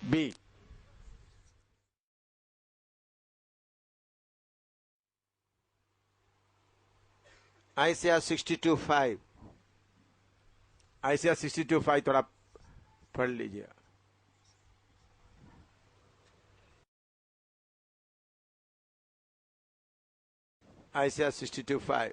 B. Isaiah 62:5. Isaiah 62:5 थोड़ा पढ़ लीजिए. Isaiah 62:5.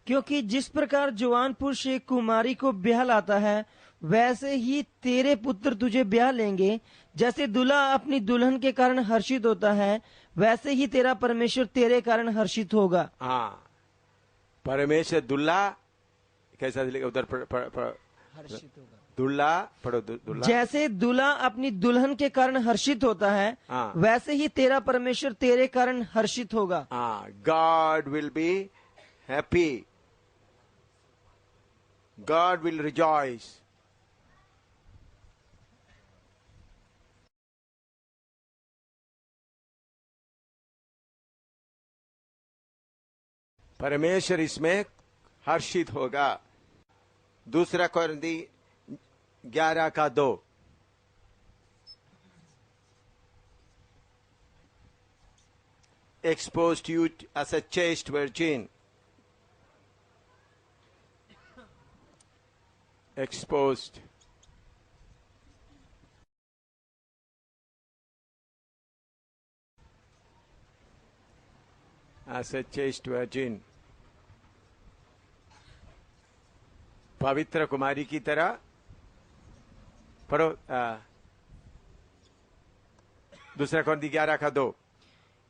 क्योंकि जिस प्रकार जवान पुरुष एक कुमारी को ब्याह लाता है, वैसे ही तेरे पुत्र तुझे ब्याह लेंगे. जैसे दूल्हा अपनी दुल्हन के कारण हर्षित होता है, वैसे ही तेरा परमेश्वर तेरे कारण हर्षित होगा. हाँ, परमेश्वर दुल्ला कैसा लिखा उधर हर्षित होगा. दुल्ला पढ़ो. दुल्ला जैसे दूल्हा अपनी दुल्हन के कारण हर्षित होता है, हाँ. वैसे ही तेरा परमेश्वर तेरे कारण हर्षित होगा. हाँ, God will be happy. God will rejoice. परमेश्वर इसमें हर्षित होगा. दूसरा कोरिन्थी 11:2. Exposed you as a chaste virgin. Exposed. As a chaste virgin. पवित्र कुमारी की तरह पढ़ो. दूसरा कोरिन्थी 11:2.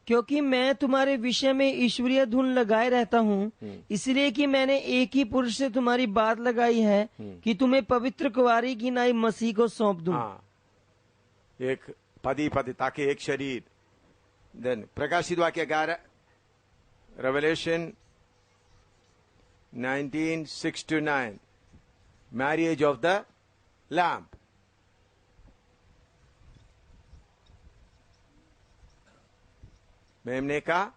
क्योंकि मैं तुम्हारे विषय में ईश्वरीय धुन लगाए रहता हूँ, इसलिए कि मैंने एक ही पुरुष से तुम्हारी बात लगाई है कि तुम्हें पवित्र कुंवारी की नाई मसीह को सौंप दूं. हाँ, एक पति ताकि एक शरीर. देन प्रकाशित वाक्य 11, revelation 19:6-9, marriage of the lamp. मेमने का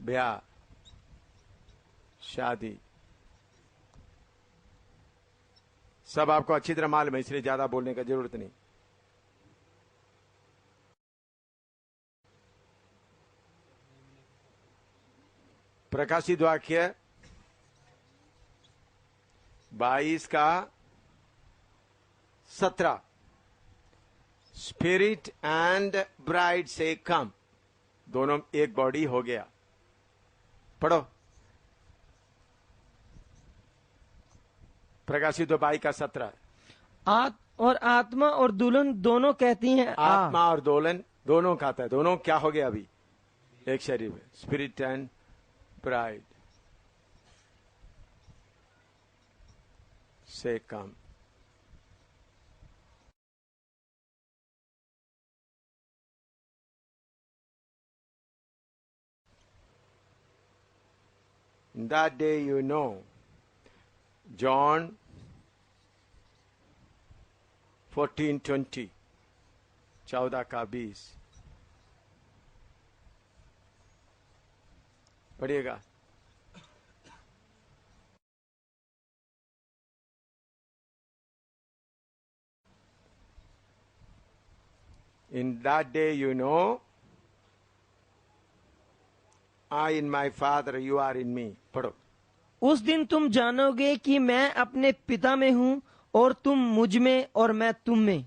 ब्याह, शादी, सब आपको अच्छी तरह मालूम है, इसलिए ज्यादा बोलने का जरूरत नहीं. प्रकाशित वाक्य 22:17. स्पिरिट एंड ब्राइड से कम, दोनों एक बॉडी हो गया. पढ़ो. प्रकाशित 22:17. और आत्मा और दुल्हन दोनों कहती हैं आत्मा और दुल्हन दोनों कहता है. दोनों क्या हो गया अभी? एक शरीर में. स्पिरिट एंड ब्राइड से कम. In that day you know. John 14:20. 14:20. पढ़िएगा. In that day you know, I in my Father, you are in me. पढ़ो. उस दिन तुम जानोगे कि मैं अपने पिता में हूँ और तुम मुझ में और मैं तुम में.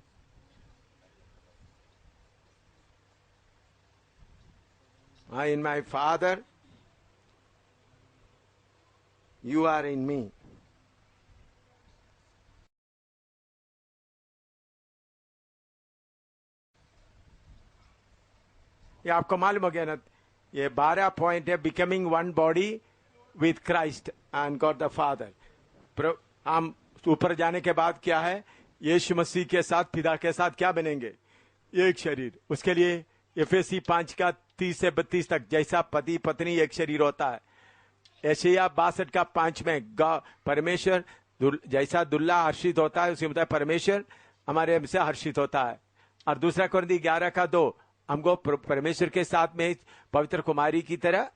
I in my Father, you are in me. ये आपको मालूम हो गया ना. ये 12 पॉइंट है. Becoming one body with Christ and God the father. हम ऊपर जाने के बाद क्या है? यीशु मसीह के साथ, पिता के साथ क्या बनेंगे? एक शरीर. उसके लिए एफएसी 5:30-32 तक, जैसा पति पत्नी एक शरीर होता है, यशायाह 62:5 में परमेश्वर जैसा दुल्हा हर्षित होता है, उसी मतलब परमेश्वर हमारे से हर्षित होता है. और दूसरा कोरिन्थी 11:2 हमको परमेश्वर के साथ में पवित्र कुमारी की तरह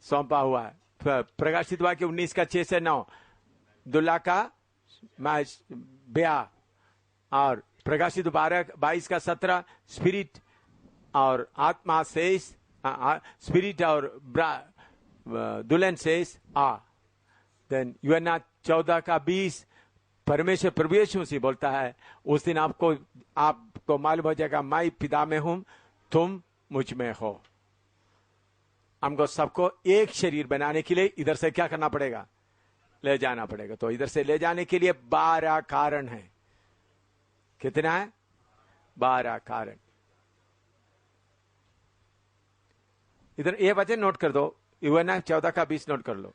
सौंपा हुआ है. प्रकाशित वाक्य 19:6-9 दुल्हा का ब्याह। और प्रकाशित 12:22-17 स्पिरिट और आत्मा सेस, स्पिरिट और दुल्हन सेस आ। देन यूहन्ना 14:20 परमेश्वर प्रभु यीशु मसीह बोलता है उस दिन आपको मालूम हो जाएगा मैं पिता में हूं, तुम मुझ में हो। हमको सबको एक शरीर बनाने के लिए इधर से क्या करना पड़ेगा? ले जाना पड़ेगा। तो इधर से ले जाने के लिए 12 कारण है। कितना है? 12 कारण। इधर ये वचन नोट कर दो, यूहन्ना 14:20 नोट कर लो।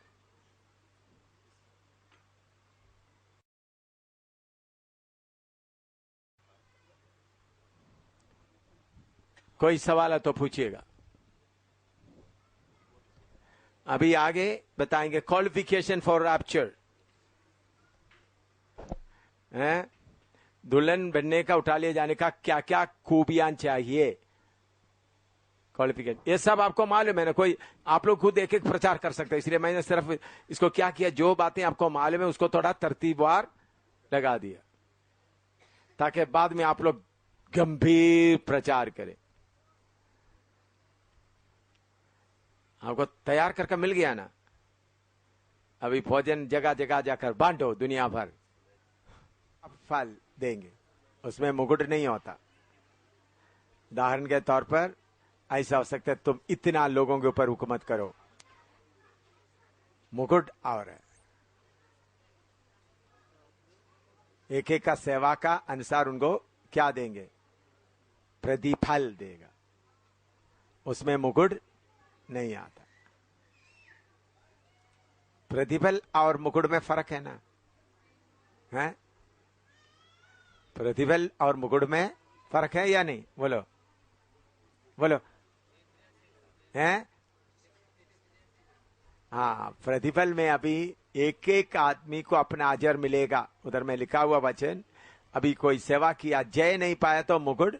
कोई सवाल है तो पूछिएगा। अभी आगे बताएंगे क्वालिफिकेशन फॉर रैप्चर। दुल्हन बनने का, उठा लिए जाने का क्या क्या खूबियां चाहिए, क्वालिफिकेशन, ये सब आपको मालूम है ना। कोई आप लोग खुद एक एक प्रचार कर सकते हैं, इसलिए मैंने सिर्फ इसको क्या किया, जो बातें आपको मालूम है उसको थोड़ा तरतीबवार लगा दिया ताकि बाद में आप लोग गंभीर प्रचार करें। आपको तैयार करके मिल गया ना। अभी भोजन जगह जगह जाकर बांटो दुनिया भर, फल देंगे, उसमें मुकुट नहीं होता। उदाहरण के तौर पर ऐसा हो सकता है तुम इतना लोगों के ऊपर हुकूमत करो, मुकुट और है। एक एक का सेवा का अनुसार उनको क्या देंगे? प्रतिफल देगा, उसमें मुकुट नहीं आता। प्रतिफल और मुकुट में फर्क है ना? है प्रतिफल और मुकुट में फर्क है या नहीं? बोलो बोलो। हैं? हाँ, प्रतिफल में अभी एक एक आदमी को अपना अजर मिलेगा। उधर में लिखा हुआ वचन, अभी कोई सेवा किया, जय नहीं पाया तो मुकुट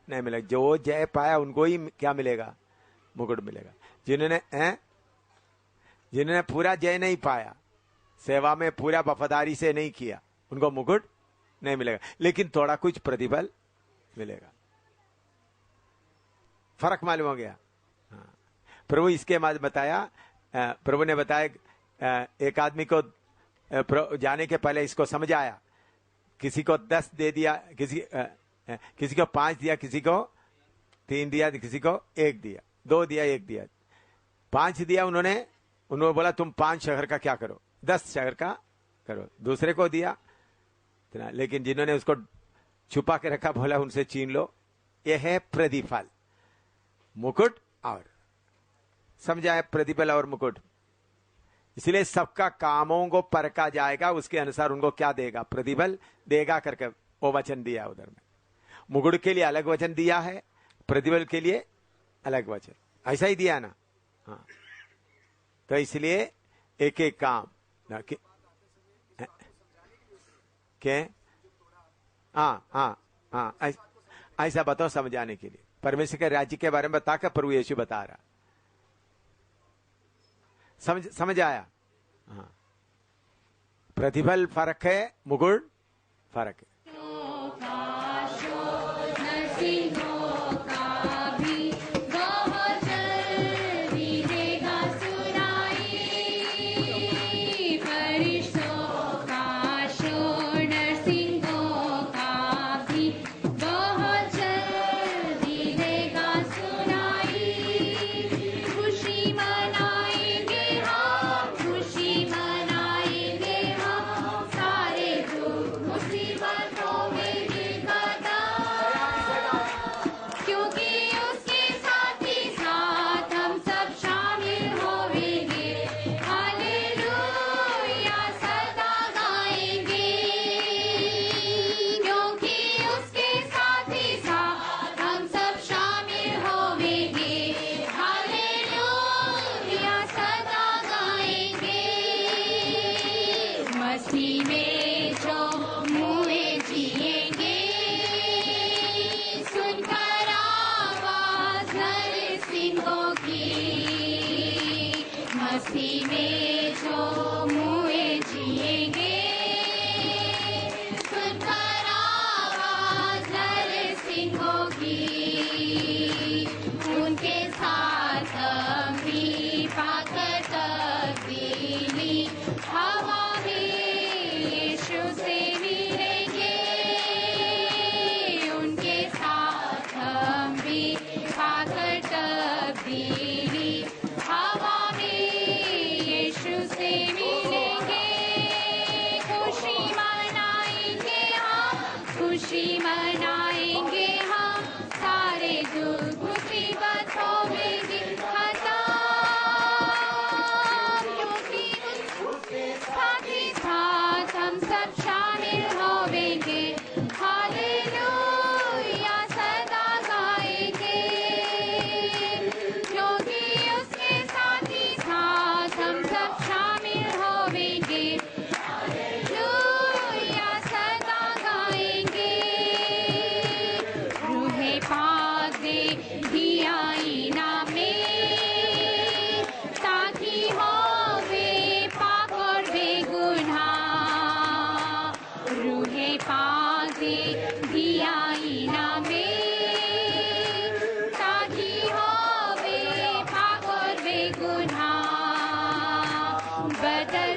नहीं मिलेगा। जो जय पाया उनको ही क्या मिलेगा? मुकुट मिलेगा। जिन्होंने पूरा जय नहीं पाया, सेवा में पूरा वफादारी से नहीं किया, उनको मुकुट नहीं मिलेगा, लेकिन थोड़ा कुछ प्रतिफल मिलेगा। फर्क मालूम हो गया? हाँ। प्रभु इसके बाद बताया, प्रभु ने बताया एक आदमी को जाने के पहले इसको समझाया। किसी को 10 दे दिया, किसी को 5 दिया, किसी को 3 दिया, किसी को 1 दिया, 2 दिया, 1 दिया, 5 दिया। उन्होंने बोला तुम 5 शहर का क्या करो? 10 शहर का करो। दूसरे को दिया, लेकिन जिन्होंने उसको छुपा के रखा बोला उनसे छीन लो। यह है प्रतिफल, मुकुट और समझा है? प्रतिफल और मुकुट। इसलिए सबका कामों को परखा जाएगा, उसके अनुसार उनको क्या देगा? प्रतिफल देगा करके वो वचन दिया उधर में। मुकुट के लिए अलग वचन दिया है, प्रतिफल के लिए अलग वचन, ऐसा ही दिया ना? हाँ। तो इसलिए एक एक काम के हाँ ऐसा बताओ समझाने के लिए। परमेश्वर के राज्य के बारे में बताकर प्रभु यीशु बता रहा। समझ आया? हाँ। प्रतिफल फर्क है, मुकुट फर्क है। मस्ती में जो मुए जिएंगे।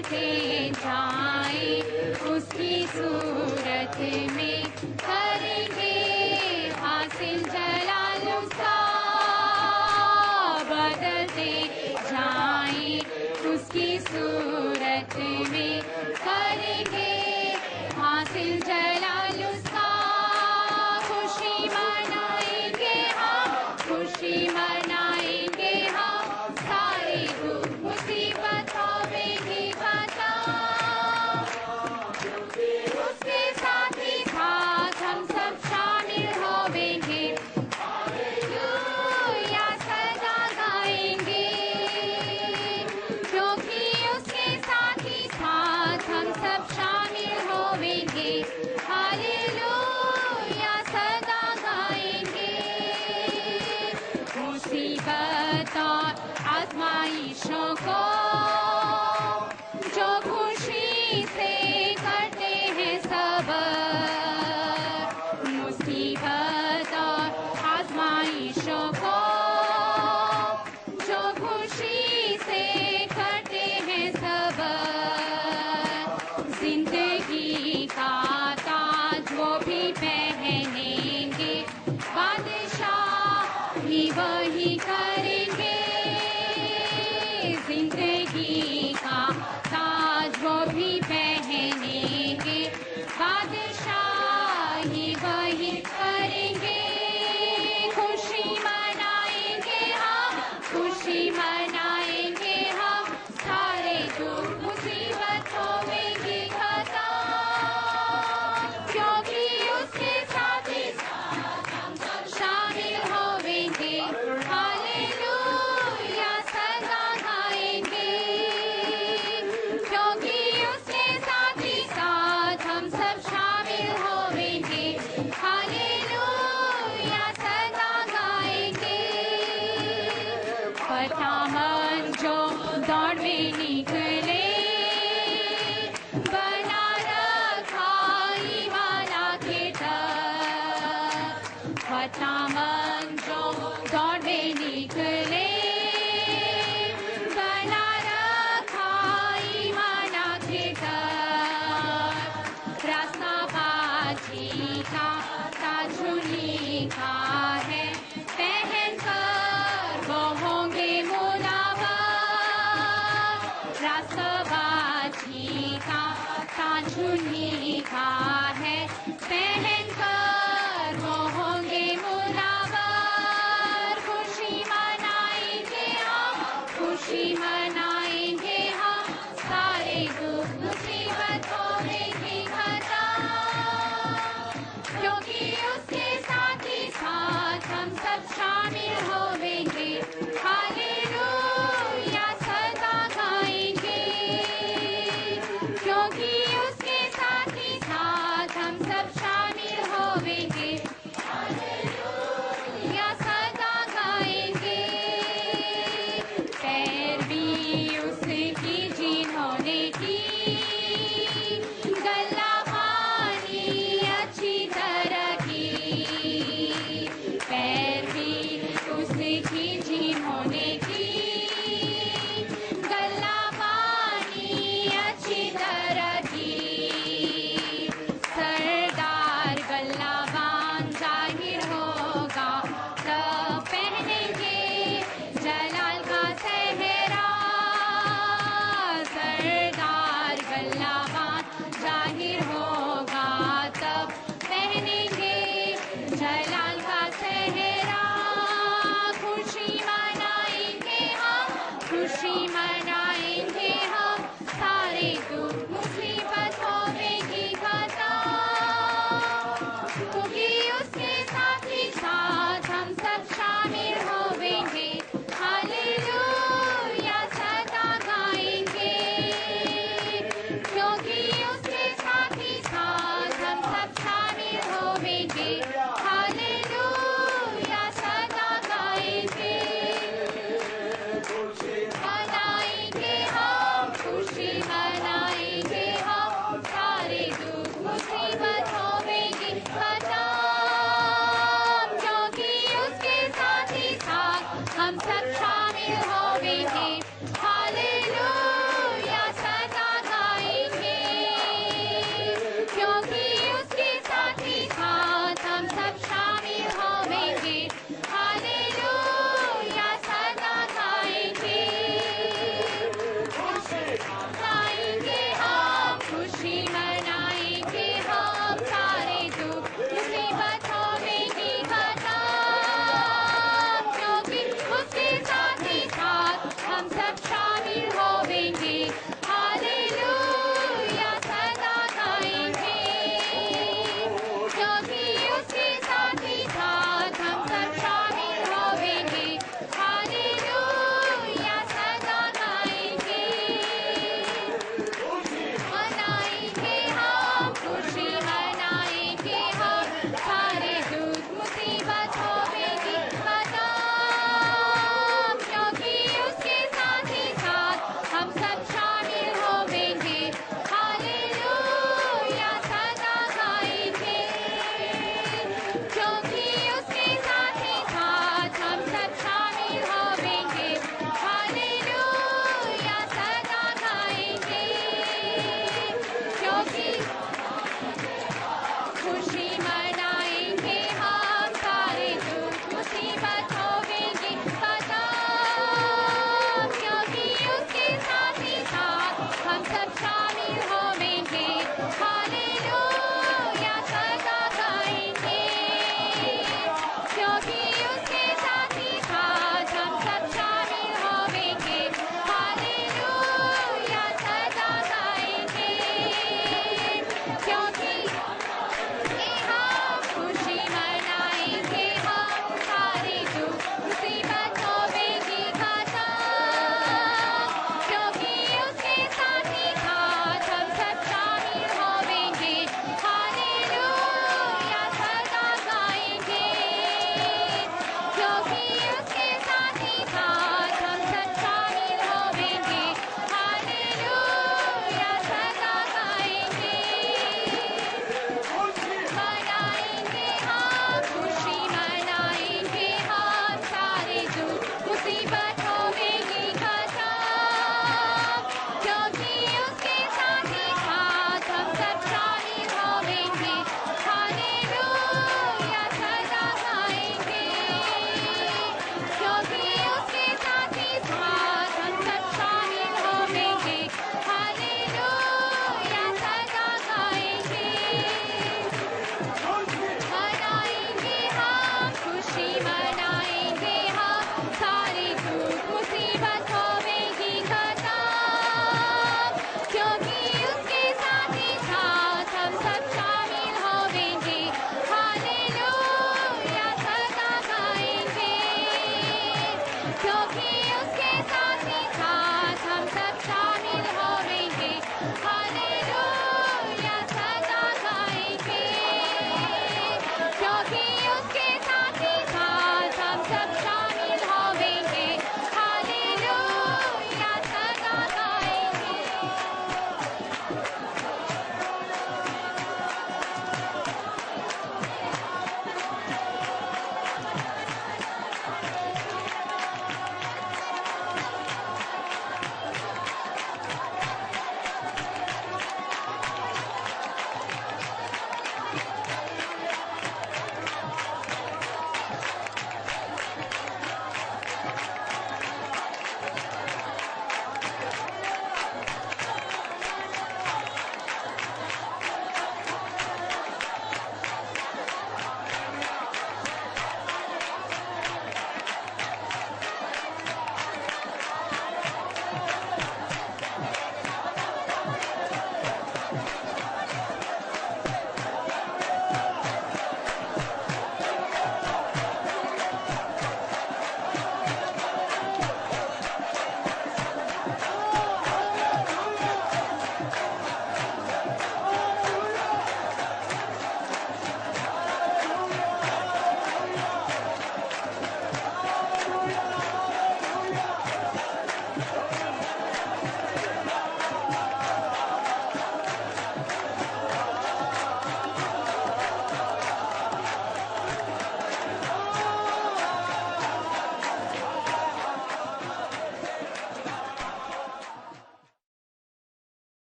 बदलते जाए उसकी सूरत में करेंगे हासिल जलाल उसका बदलते जाए उसकी सूरत में करेंगे हासिल जलाल उसका खुशी मनाएंगे हम खुशी मनाएंगे हम सारे दुख मुसीबत होवेंगी खत्म उसके साथ ही साथ हम सब शामिल होवेंगे हालेलुया सदा गाएंगे क्योंकि उसके साथ ही साथ हम सब शामिल होवेंगे हालेलुया सदा गाएंगे मुसीबत और आजमाइशों को जो खुशी से करते हैं सबर मुसीबत और आजमाइशों को जो खुशी से करते हैं सबर जिंदगी का ताज वो भी पहनेंगे बादशाह ही वही करेंगे जिंदगी का ताज वो भी पहनेंगे बादशाह ही वही करेंगे खुशी मनाएंगे हम खुशी मनाएंगे हम सारे दुख मुसीबत होवेंगी खत्म क्योंकि उसके साथ ही साथ हम सब शामिल होवेंगे हालेलुया सदा गाएंगे क्योंकि उसके साथ ही साथ हम सब शामिल होवेंगे हालेलुया सदा गाएंगे फटामन जो दौड़ में निकले बना रखा ईमाना के तक फटामन जो दौड़ में निकले बना रखा ईमाना के तक रास्ता बाजी का ताजुनी का है पहन कर वो होंगे मुनावर रास्ता बाजी का ताजुनी का है पहन कर वो होंगे मुनावर खुशी मनाएंगे हम खुशी मनाएंगे हम सारे दुख मुसीबत होवेंगी खत्म क्योंकि उसके साथ ही साथ हम सब शामिल होवेंगे हालेलुया सदा गाएंगे क्योंकि उसके साथ ही साथ हम सब शामिल होवेंगे हालेलुया सदा गाएंगे पैरवी उसकी जिन्होंने की गल्ला पानी अच्छी तरह की पैरवी उसकी जिन्होंने की गल्ला पानी अच्छी तरह की सरदार गल्लाबान जाहिर होगा तब पहनेंगे जलाल का सेहरा सरदार गल्लाबान जाहिर होगा तब पहनेंगे जलाल का सेहरा खुशी मनाएंगे हम खुशी मनाएंगे हम सारे दुख मुसीबत होवेंगी खत्म क्योंकि उसके साथ ही साथ हम सब शामिल होवेंगे हालेलुया सदा गाएंगे क्योंकि उसके साथ ही साथ हम सब शामिल होवेंगे हालेलुया सदा गाएंगे मनाएंगे हम खुशी मनाएंगे हम सारे दुख मुसीबत होवेंगी खत्म क्योंकि उसके साथ ही साथ हम सब शामिल होवेंगे हालेलुया सदा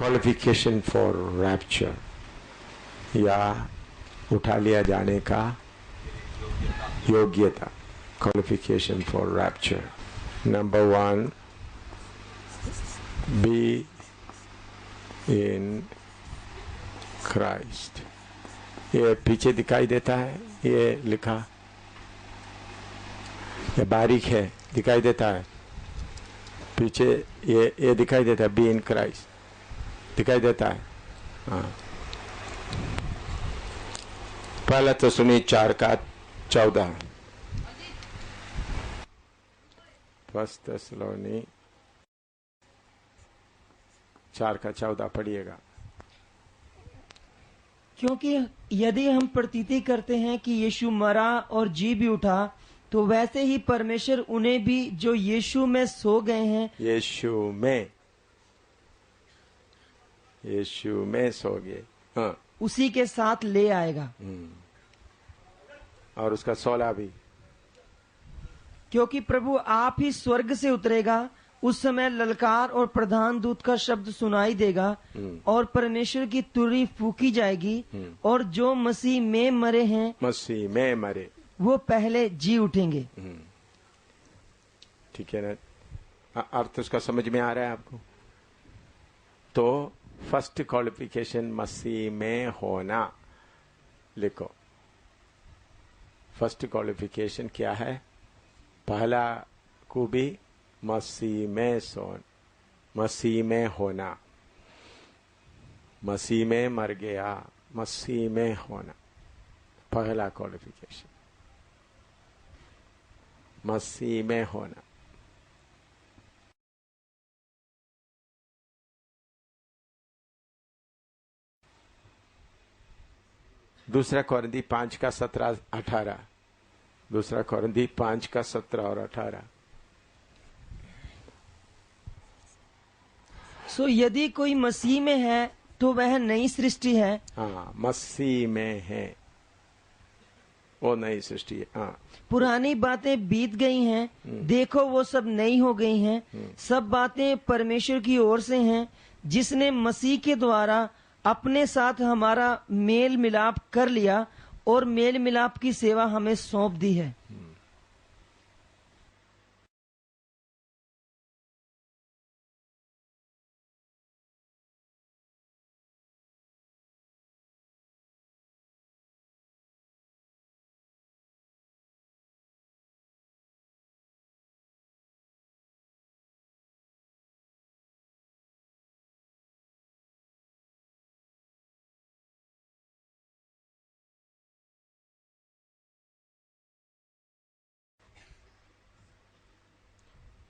क्वालिफिकेशन फॉर रैप्चर, या उठा लिया जाने का योग्यता, qualification for rapture. Number 1, B in Christ. ये पीछे दिखाई देता है, ये लिखा, ये बारीक है, दिखाई देता है पीछे, ये दिखाई देता है, बी इन क्राइस्ट दिखाई देता है। हाँ, पहला तो सुनी 4:14, फर्स्ट थेसलोनी 4:14 पढ़िएगा। क्योंकि यदि हम प्रतीति करते हैं कि यीशु मरा और जी भी उठा, तो वैसे ही परमेश्वर उन्हें भी जो यीशु में सो गए हैं, यीशु में सो गए, हाँ, उसी के साथ ले आएगा। और उसका 16 भी, क्योंकि प्रभु आप ही स्वर्ग से उतरेगा, उस समय ललकार और प्रधान दूत का शब्द सुनाई देगा, और परमेश्वर की तुरही फूकी जाएगी, और जो मसीह में मरे हैं, मसीह में मरे, वो पहले जी उठेंगे। ठीक है ना? अर्थ उसका समझ में आ रहा है आपको? तो फर्स्ट क्वालिफिकेशन मसीह में होना, लिखो। फर्स्ट क्वालिफिकेशन क्या है? पहला खूबी मसीह में मसीह में होना, मसीह में मर गया, मसीह में होना, पहला क्वालिफिकेशन मसीह में होना। दूसरा कोरिन्थी 5:17-18, दूसरा कोरिन्थी 5:17 और 18। सो यदि कोई मसीह में है तो वह नई सृष्टि है। हाँ, मसीह में है, वो नई सृष्टि है। हाँ, पुरानी बातें बीत गई हैं, देखो वो सब नई हो गई हैं। सब बातें परमेश्वर की ओर से हैं, जिसने मसीह के द्वारा अपने साथ हमारा मेल मिलाप कर लिया और मेल मिलाप की सेवा हमें सौंप दी है।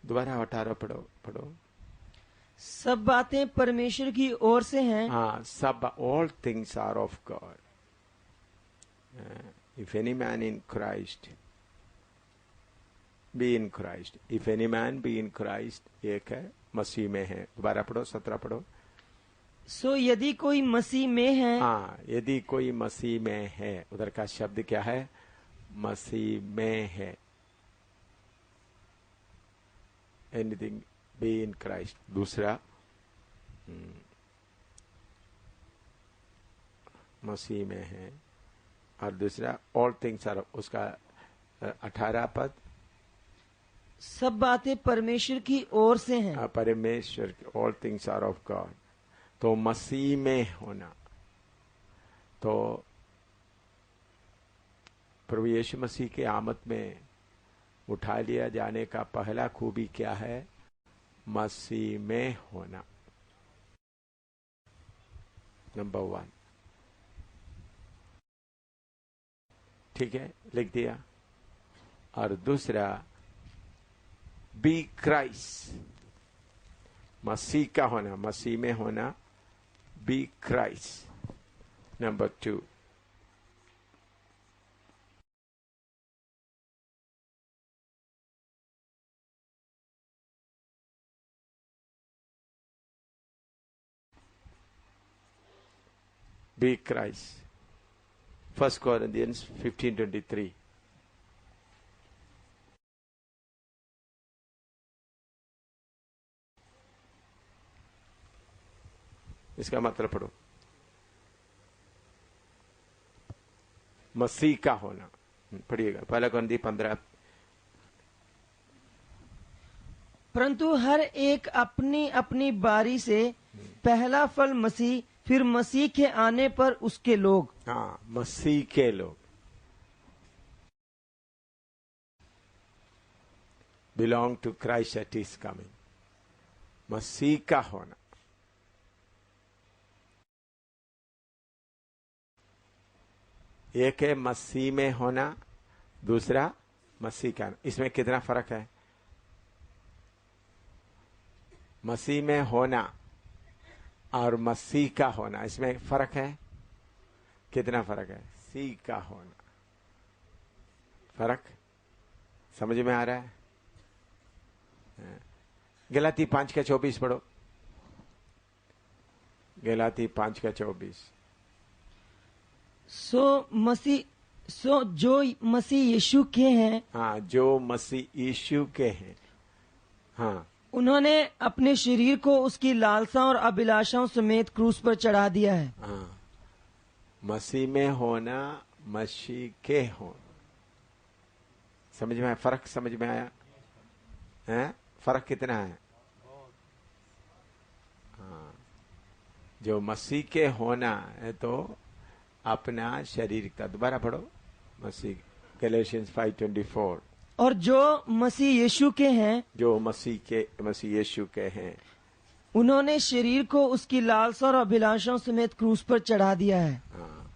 दोबारा 18 पढ़ो। सब बातें परमेश्वर की ओर से हैं। हाँ, सब, all things are of God. If any man in Christ be in Christ, if any man be in Christ, एक है, मसीह में है। दोबारा पढ़ो, 17 पढ़ो। सो यदि कोई मसीह में है, हाँ, यदि कोई मसीह में है, उधर का शब्द क्या है? मसीह में है। Anything B in Christ. दूसरा मसीह में है, और दूसरा ऑल थिंग्स आर, उसका 18 पद, सब बातें परमेश्वर की ओर से हैं। परमेश्वर, all things are of God. तो मसीह में होना, तो प्रभु यीशु मसीह के आमद में उठा लिया जाने का पहला खूबी क्या है? मसीह में होना, नंबर 1। ठीक है, लिख दिया। और दूसरा, बी क्राइस्ट, मसीह का होना, मसीह में होना, बी क्राइस्ट, नंबर 2। Be Christ. 1 Corinthians 15:23. इसका मतलब पढ़ो, मसीह का होना। पढ़िएगा, पहला कुरिन्थी 15। परंतु हर एक अपनी अपनी बारी से पहला फल मसीह, फिर मसीह के आने पर उसके लोग। हाँ, मसीह के लोग, belong to Christ at his coming. मसीह का होना, एक है मसीह में होना, दूसरा मसीह का। इसमें कितना फर्क है? मसीह में होना और मसीह का होना, इसमें फर्क है। कितना फर्क है? सी का होना, फर्क समझ में आ रहा है? गलाती 5:24 पढ़ो, गलाती 5:24। सो जो मसीह यीशु के हैं, हाँ, जो मसीह यीशु के हैं, हाँ, उन्होंने अपने शरीर को उसकी लालसा और अभिलाषाओं समेत क्रूस पर चढ़ा दिया है। हाँ, मसीह में होना, मसीह के होना। समझ में आया? फर्क समझ में आया? हैं? फर्क कितना है? हाँ, जो मसीह के होना है तो अपना शरीर का, दोबारा पढ़ो, मसीह, गैलेशियंस 5:24। और जो मसीह यीशु के हैं, जो मसीह यीशु के हैं, उन्होंने शरीर को उसकी लालसा और अभिलाषाओं समेत क्रूस पर चढ़ा दिया है। हाँ,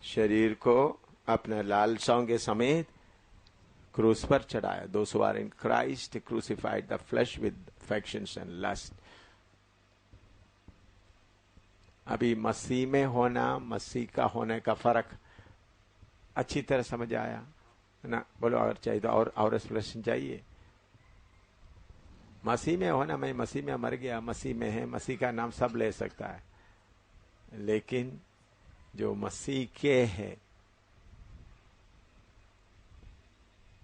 शरीर को अपना लालसाओं के समेत क्रूस पर चढ़ाया। Those who are in Christ crucified the flesh with affections and lust। अभी मसीह में होना, मसीह का होने का फर्क अच्छी तरह समझ आया ना? बोलो, और चाहिए तो और एक्सप्लेनेशन चाहिए? मसीह में होना, मैं मसीह में मर गया, मसीह में है, मसीह का नाम सब ले सकता है, लेकिन जो मसीह के है,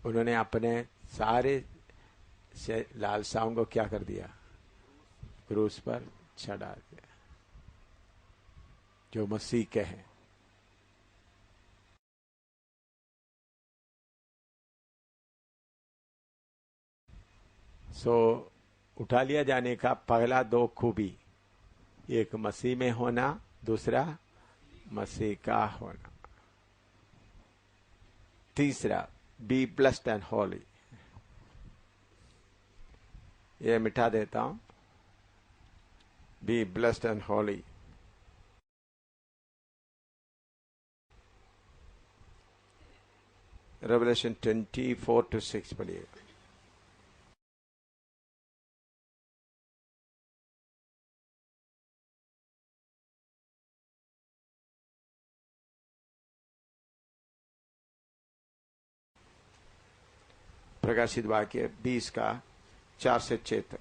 उन्होंने अपने सारे लालसाओं को क्या कर दिया? क्रूस पर चढ़ा दिया। जो मसीह के हैं, सो उठा लिया जाने का पहला 2 खूबी, एक मसीह में होना, दूसरा मसीह का होना, तीसरा बी ब्लेस्ड एंड होली। ये मिटा देता हूं, be blessed and Holi. Revelation 24-6 पढ़िएगा। प्रकाशित वाक्य 20:4-6 तक।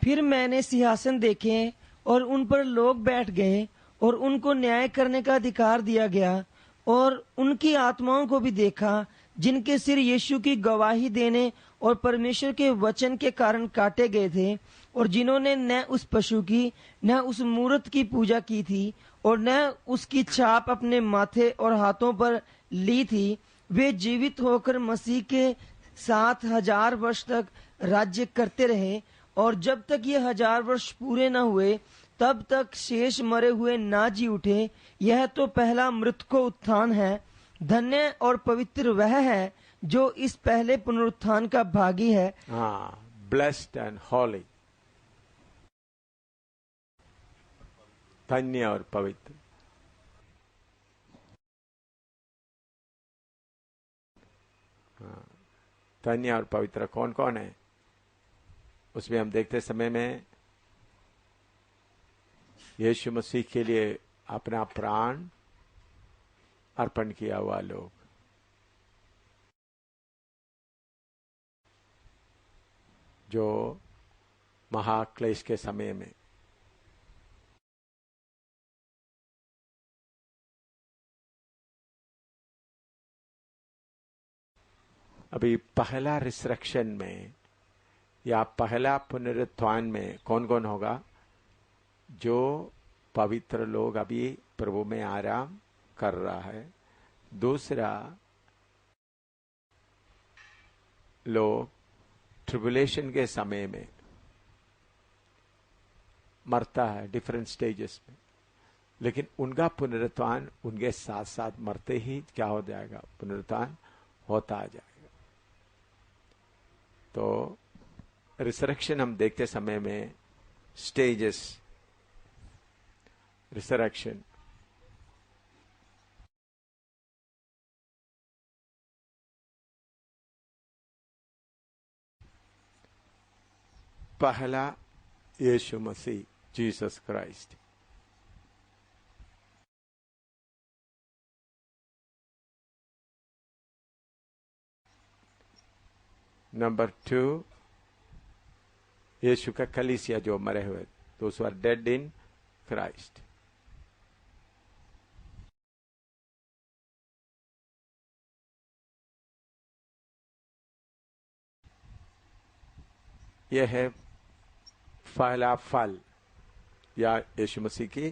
फिर मैंने सिंहासन देखे और उन पर लोग बैठ गए और उनको न्याय करने का अधिकार दिया गया, और उनकी आत्माओं को भी देखा जिनके सिर यीशु की गवाही देने और परमेश्वर के वचन के कारण काटे गए थे, और जिन्होंने न उस पशु की न उस मूर्त की पूजा की थी और न उसकी छाप अपने माथे और हाथों पर ली थी। वे जीवित होकर मसीह के 7,000 वर्ष तक राज्य करते रहे, और जब तक ये 1,000 वर्ष पूरे न हुए तब तक शेष मरे हुए ना जी उठे। यह तो पहला मृतकों उत्थान है। धन्य और पवित्र वह है जो इस पहले पुनरुत्थान का भागी है। हाँ, ब्लेस्ड एंड हॉली, धन्य और पवित्र। हाँ, धन्य और पवित्र कौन कौन है? उसमें हम देखते समय में यीशु मसीह के लिए अपना प्राण अर्पण किया हुआ लोग, जो महाक्लेश के समय में अभी पहला रिसरेक्शन में या पहला पुनरुत्थान में कौन कौन होगा? जो पवित्र लोग अभी प्रभु में आराम कर रहा है। दूसरा, लोग ट्रिबुलेशन के समय में मरता है डिफरेंट स्टेजेस में, लेकिन उनका पुनरुत्थान उनके साथ साथ मरते ही क्या हो जाएगा? पुनरुत्थान होता जाएगा। तो रिसरेक्शन हम देखते समय में स्टेजेस, रिसरेक्शन, पहला यीशु मसीह, जीसस क्राइस्ट। नंबर 2, यीशु का कलीसिया जो मरे हुए, those who are dead in Christ. यह है पहला फल या यीशु मसीह की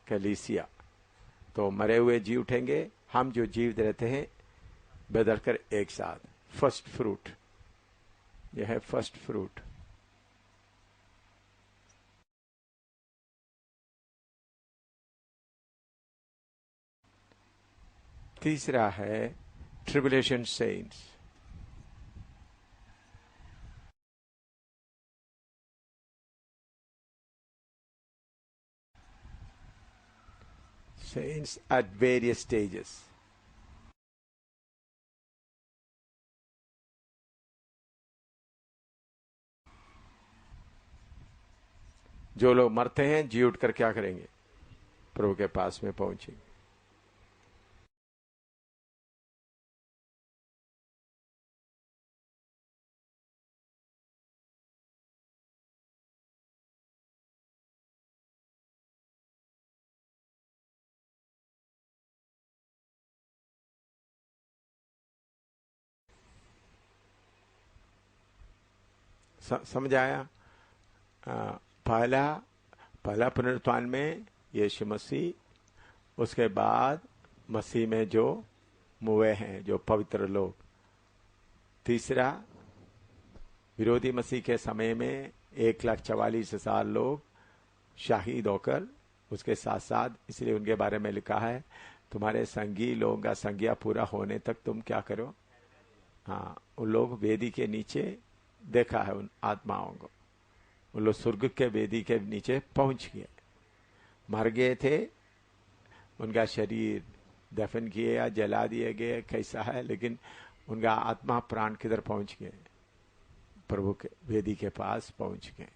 कलीसिया। तो मरे हुए जी उठेंगे, हम जो जीवित रहते हैं बदलकर एक साथ। फर्स्ट फ्रूट, यह है फर्स्ट फ्रूट। तीसरा है tribulation saints. Saints at various stages. जो लोग मरते हैं जी उठकर क्या करेंगे? प्रभु के पास में पहुंचेंगे। समझ आया? पहला पुनरुत्थान में यीशु मसीह, उसके बाद मसीह में जो मुए हैं, जो पवित्र लोग। तीसरा, विरोधी मसीह के समय में 1,44,000 लोग शहीद होकर उसके साथ साथ, इसलिए उनके बारे में लिखा है, तुम्हारे संगी लोगों का संज्ञा पूरा होने तक तुम क्या करो? हाँ, उन लोग वेदी के नीचे देखा है उन आत्माओं को। उन लोग स्वर्ग के वेदी के नीचे पहुंच गए, मर गए थे, उनका शरीर दफन किए या जला दिए गए, कैसा है, लेकिन उनका आत्मा प्राण किधर पहुंच गए? प्रभु के वेदी के पास पहुंच गए।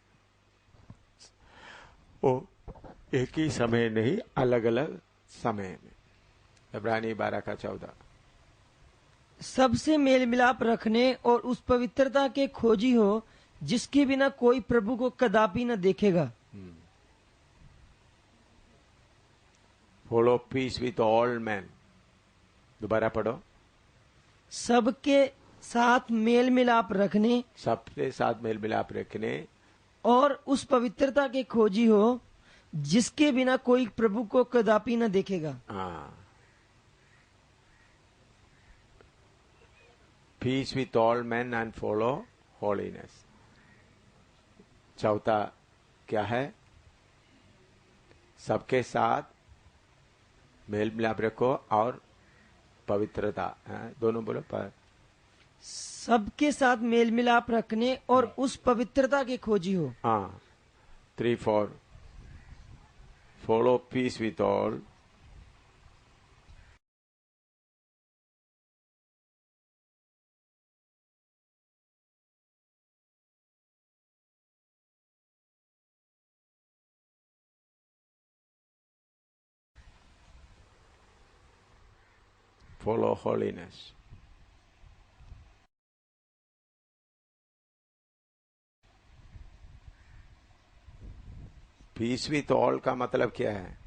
वो एक ही समय नहीं, अलग अलग समय में। इब्रानी 12:14। सबसे मेल मिलाप रखने और उस पवित्रता के खोजी हो जिसके बिना कोई प्रभु को कदापि न देखेगा। Follow peace with all man. दोबारा पढ़ो। सबके साथ मेल मिलाप रखने, सबके साथ मेल मिलाप रखने और उस पवित्रता के खोजी हो जिसके बिना कोई प्रभु को कदापि न देखेगा। हाँ, peace with all man and follow holiness. चौथा क्या है? सबके साथ मेल मिलाप रखो और पवित्रता, दोनों बोलो। सबके साथ मेल मिलाप रखने और उस पवित्रता के खोजी हो। हाँ, 3-4 follow peace with all, follow holiness. Peace with all का मतलब क्या है?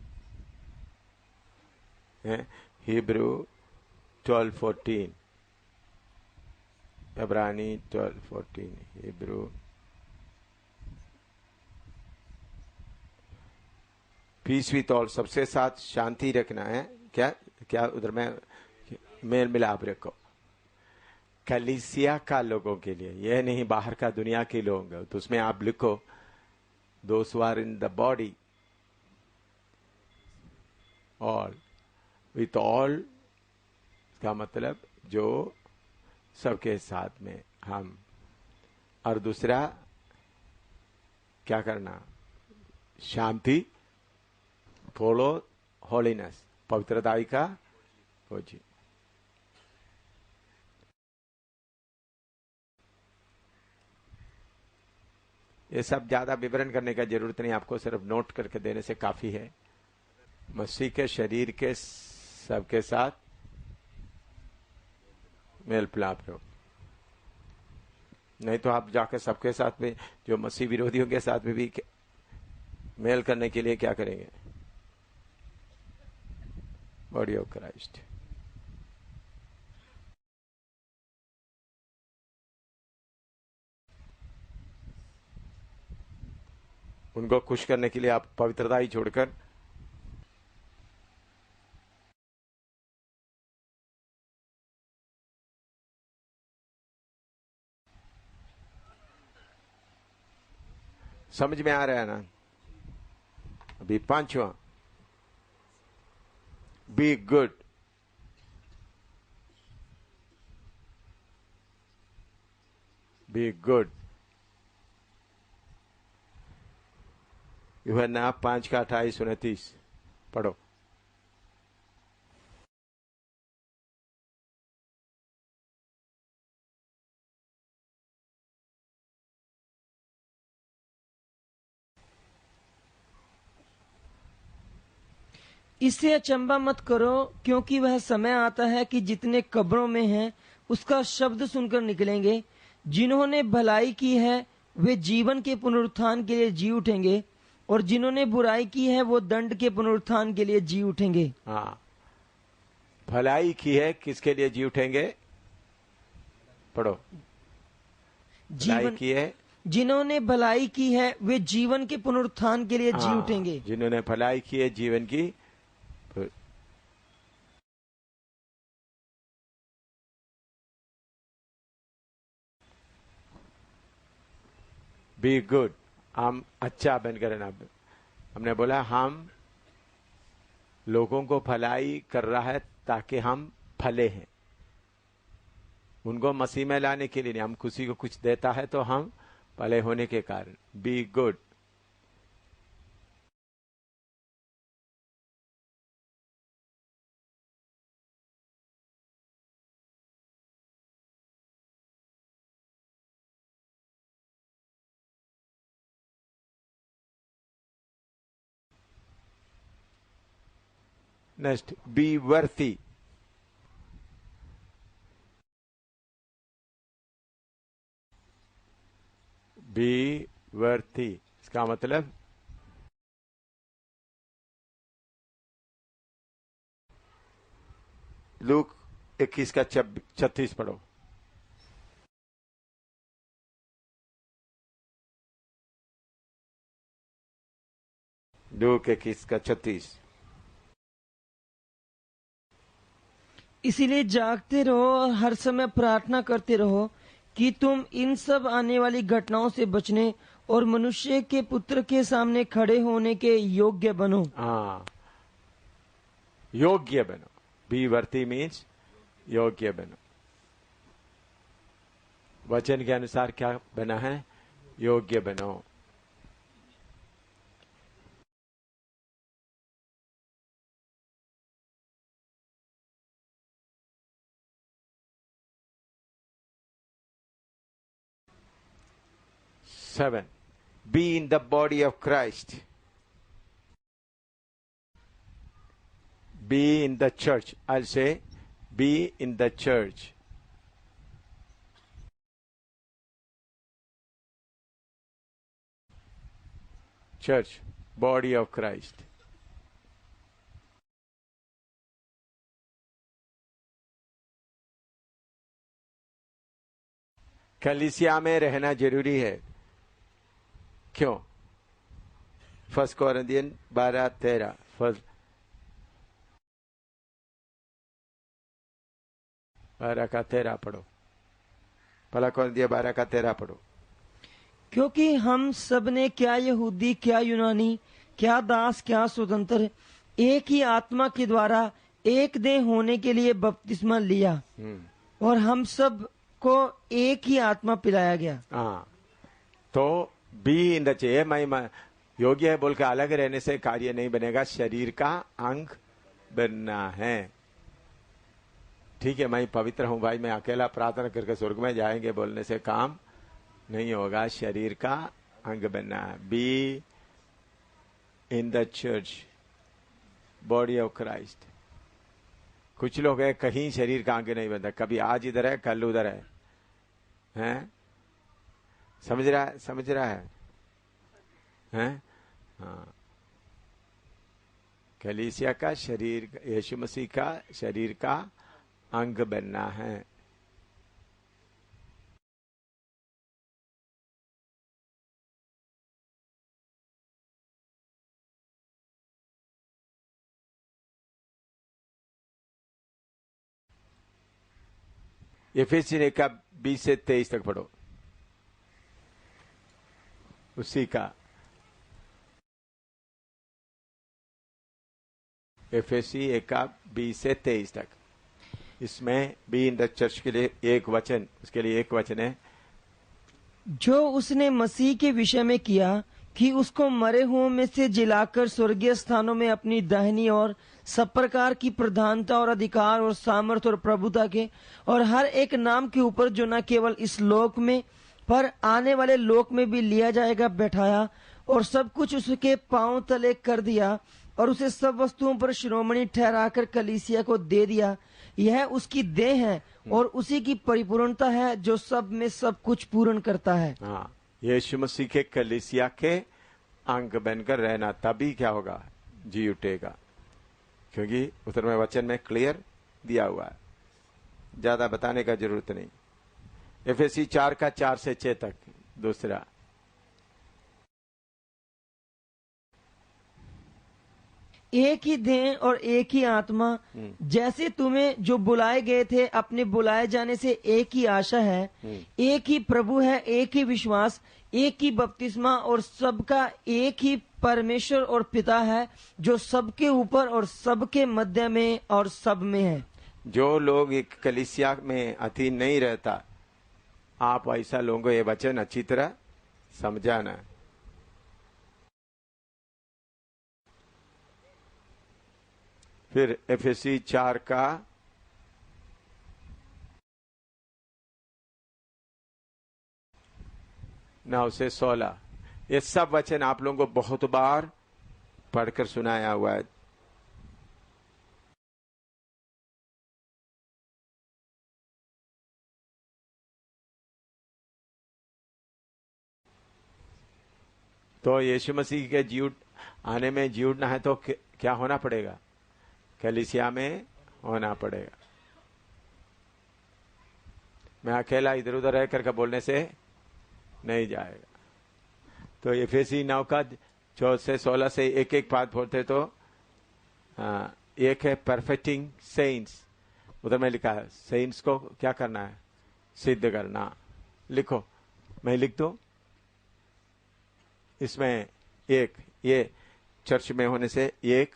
हिब्रू 12:14 इब्रानी 12:14, हिब्रू पीस विथ ऑल, सबसे साथ शांति रखना है। क्या क्या उधर में मेल मिलाप रखो, कलीसिया का लोगों के लिए, यह नहीं बाहर का दुनिया के लोग। तो उसमें आप लिखो those who are in the body, all, with all का मतलब जो सबके साथ में हम। और दूसरा क्या करना, शांति, फॉलो होलीनेस, पवित्रताई का खोजी। ये सब ज्यादा विवरण करने का जरूरत नहीं, आपको सिर्फ नोट करके देने से काफी है। मसीह के शरीर के सबके साथ मेल मिलाप हो, नहीं तो आप जाकर सबके साथ में, जो मसीह विरोधियों के साथ में भी मेल करने के लिए क्या करेंगे? Body of Christ. उनको खुश करने के लिए आप पवित्रता ही छोड़कर समझ में आ रहा है ना? अभी 5वां, बी गुड। बी गुड, यूहन्ना 5:28-29 पढ़ो। इससे अचंबा मत करो, क्योंकि वह समय आता है कि जितने कब्रों में हैं उसका शब्द सुनकर निकलेंगे। जिन्होंने भलाई की है वे जीवन के पुनरुत्थान के लिए जी उठेंगे, और जिन्होंने बुराई की है वो दंड के पुनरुत्थान के लिए जी उठेंगे। हाँ, भलाई की है किसके लिए जी उठेंगे? पढ़ो। भलाई जीवन की है, जिन्होंने भलाई की है वे जीवन के पुनरुत्थान के लिए जी हाँ, उठेंगे। जिन्होंने भलाई की है जीवन की। बी गुड, हम अच्छा बनकर रहना। हमने बोला हम लोगों को भलाई कर रहा है ताकि हम फले हैं, उनको मसीह में लाने के लिए नहीं। हम किसी को कुछ देता है तो हम भले होने के कारण। Be good, next be worthy. Be worthy इसका मतलब लूक 21:36 पढ़ो। लूक 21:36। इसीलिए जागते रहो और हर समय प्रार्थना करते रहो कि तुम इन सब आने वाली घटनाओं से बचने और मनुष्य के पुत्र के सामने खड़े होने के योग्य बनो। हाँ, योग्य बनो। बी वर्ती मीन्स योग्य बनो। वचन के अनुसार क्या बना है? योग्य बनो। Seven, be in the body of Christ. Be in the church. I'll say, be in the church. Church, body of Christ. कलीसिया में रहना जरूरी है। क्यों? 1 कोरिन्थियन 12:13 फर्स्ट 12:13 पढ़ो। 1 कोरिन्थियन 12:13 पढ़ो। क्योंकि हम सब ने क्या यहूदी क्या यूनानी क्या दास क्या स्वतंत्र एक ही आत्मा के द्वारा एक देह होने के लिए बपतिस्मा लिया और हम सब को एक ही आत्मा पिलाया गया। हाँ, तो बी इन द चे मैं योग्य है बोल के अलग रहने से कार्य नहीं बनेगा, शरीर का अंग बनना है। ठीक है, मैं पवित्र हूं भाई, मैं अकेला प्रार्थना करके स्वर्ग में जाएंगे बोलने से काम नहीं होगा, शरीर का अंग बनना है। Be in the church body of Christ. कुछ लोग है कहीं शरीर का अंग नहीं बनता, कभी आज इधर है कल उधर है, हैं? समझ रहा है हैं? हाँ, कलीसिया का शरीर यीशु मसीह का शरीर का अंग बनना है। एफेसी का 20 से 23 तक पढ़ो, उसी का एफएसी 1:20 से 23 तक। इसमें बी इन द चर्च के लिए एक वचन, उसके लिए एक वचन है, जो उसने मसीह के विषय में किया कि उसको मरे हुओं में से जिलाकर स्वर्गीय स्थानों में अपनी दाहिनी और सब प्रकार की प्रधानता और अधिकार और सामर्थ और प्रभुता के और हर एक नाम के ऊपर जो न केवल इस लोक में पर आने वाले लोक में भी लिया जाएगा बैठाया और सब कुछ उसके पांव तले कर दिया और उसे सब वस्तुओं पर शिरोमणि ठहराकर कलीसिया को दे दिया। यह उसकी देह है और उसी की परिपूर्णता है जो सब में सब कुछ पूर्ण करता है। हाँ, यीशु मसीह के कलीसिया के अंग बनकर रहना, तभी क्या होगा? जी उठेगा, क्योंकि उत्तर में वचन में क्लियर दिया हुआ है, ज्यादा बताने का जरूरत नहीं। एफएसी 4:4 से 6 तक दूसरा, एक ही देह और एक ही आत्मा, जैसे तुम्हें जो बुलाए गए थे अपने बुलाए जाने से एक ही आशा है, एक ही प्रभु है, एक ही विश्वास, एक ही बपतिस्मा और सबका एक ही परमेश्वर और पिता है जो सबके ऊपर और सबके मध्य में और सब में है। जो लोग एक कलीसिया में अधीन नहीं रहता, आप ऐसा लोगों को ये वचन अच्छी तरह समझाना। फिर एफएसी 4 का 9 से 16, ये सब वचन आप लोगों को बहुत बार पढ़कर सुनाया हुआ है। तो यीशु मसीह के जीव आने में जीवना है तो क्या होना पड़ेगा? कलीसिया में होना पड़ेगा। मैं अकेला इधर उधर रह करके बोलने से नहीं जाएगा। तो एफएसी 9 का 14 से 16 से एक एक बात बोलते तो एक है परफेक्टिंग सेंट्स, उधर में लिखा है सेंट्स को क्या करना है? सिद्ध करना। लिखो, मैं लिख दूं। इसमें एक, ये चर्च में होने से एक,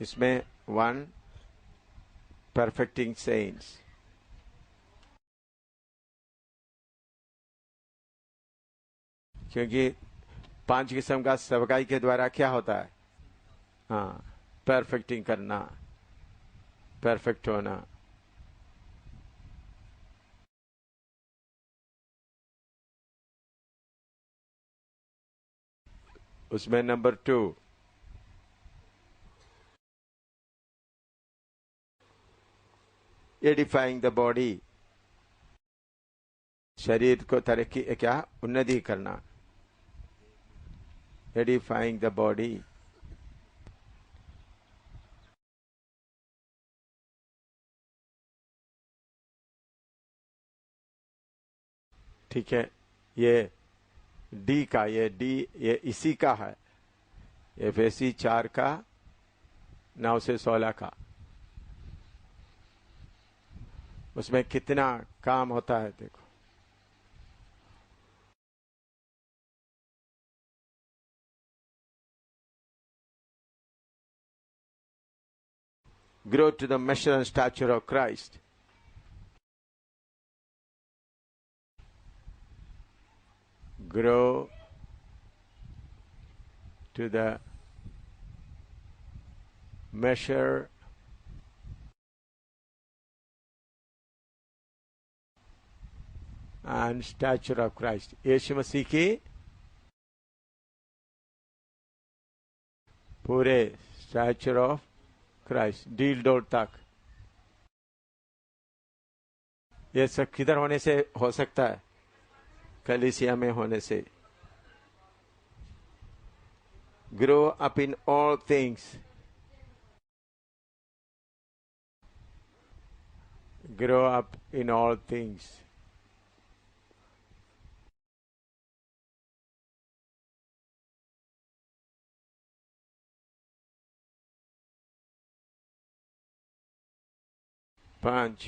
इसमें 1 परफेक्टिंग सेंट्स। क्योंकि 5 किस्म का सेवकाई के द्वारा क्या होता है? हाँ, परफेक्टिंग करना, परफेक्ट होना। उसमें नंबर 2, एडिफाइंग द बॉडी, शरीर को तरक्की क्या उन्नति करना, एडिफाइंग द बॉडी। ठीक है, ये डी का, ये इसी का है, एफएसी 4 का 9 से 16 का। उसमें कितना काम होता है देखो। Grow to the measure and stature of Christ. Grow to the measure and stature of Christ. यीशु मसीह की पूरे stature of Christ, deal door तक। ये सब किधर होने से हो सकता है? कलीसिया में होने से। Grow up in all things, grow up in all things. Punch.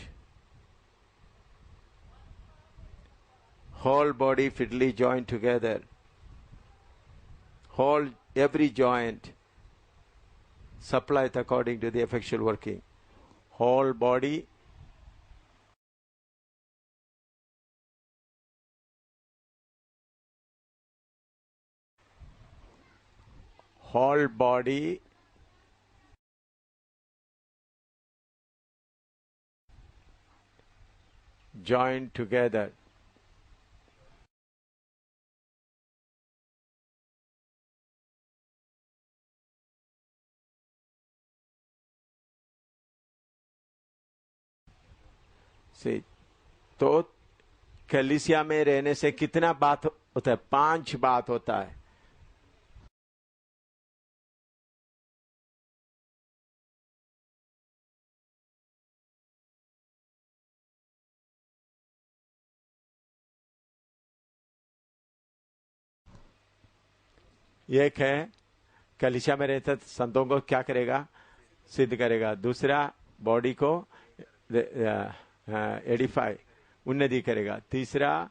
Whole body fitly joined together. Whole, every joint supplieth according to the effectual working. Whole body joined together. See, तो कलीसिया में रहने से कितना बात होता है? 5 बात होता है। एक है कलीसिया में रहता संतों को क्या करेगा? सिद्ध करेगा। दूसरा, बॉडी को एडिफाई, उन्नति करेगा। तीसरा,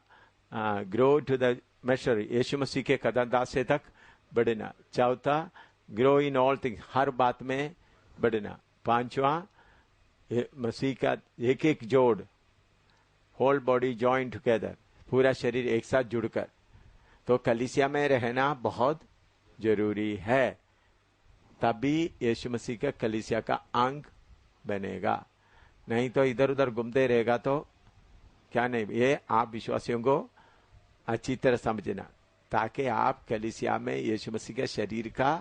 ग्रो टू द मेशर, यीशु मसीह के कदमदासे तक बढ़ना। चौथा, ग्रो इन ऑल थिंग्स, हर बात में बढ़ना। पांचवा, मसीह का एक एक जोड़, होल बॉडी जॉइन टुगेदर, पूरा शरीर एक साथ जुड़कर। तो कलीसिया में रहना बहुत जरूरी है, तभी यीशु मसीह का कलीसिया का अंग बनेगा। नहीं तो इधर उधर घूमते रहेगा तो क्या नहीं। ये आप विश्वासियों को अच्छी तरह समझना, ताकि आप कलीसिया में यीशु मसीह के शरीर का